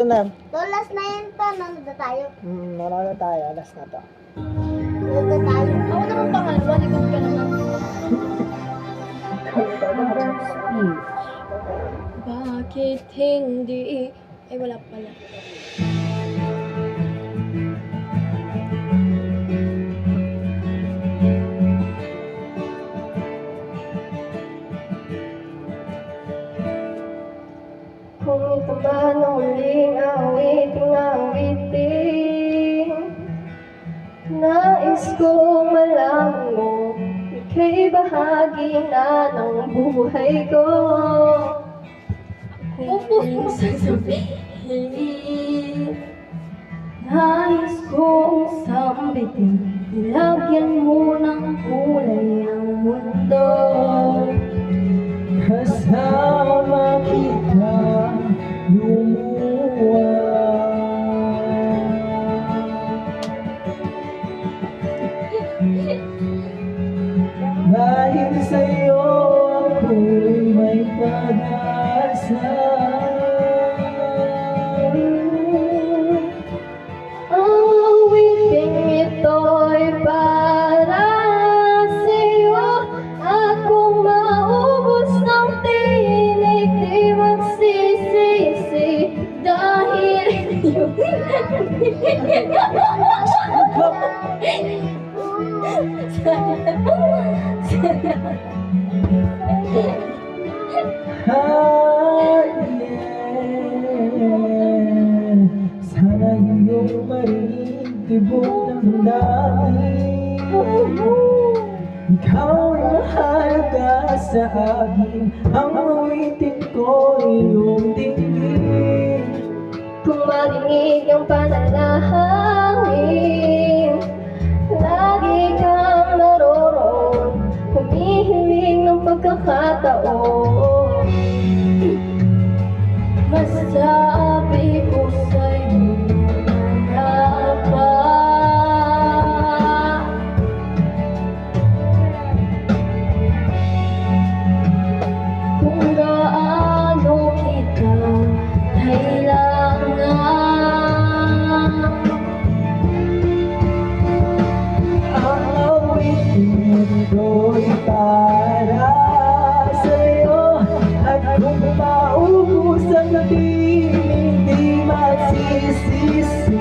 Ito na. Last na yan to. Nanood na tayo. Nanonood na tayo. Last na to. Nanood na tayo. Ako naman pangalawa, likod ka naman. Bakit hindi? Ay, wala pala. Kung ito ba ang huling awiting nais kong malaman mo, ika'y bahagi na ng buhay ko. Kung muling sasabihin, nais kong sambitin, nilagyan mo ng kulay ang mundo. Kasama kita lumuwa. Dahil sa'yo ako'y may pag-asa. Ang awiting ito'y para sa'yo, at kung maubos ng tinig, di magsisisi dahil yun. Sana iyong marinig tibok ng damdamin. Ikaw ay mahalaga sa akin, ang awitin ko iyong tingin. Kung marinig ang panalangin, lagi kang naroroon, humihiling ng pagkakataon. Masabi ko sa'yo na ba, kung gaano kita kailangan. Ang awitin ko'y para sa'yo, at kung maubos ang tinig, di magsisisi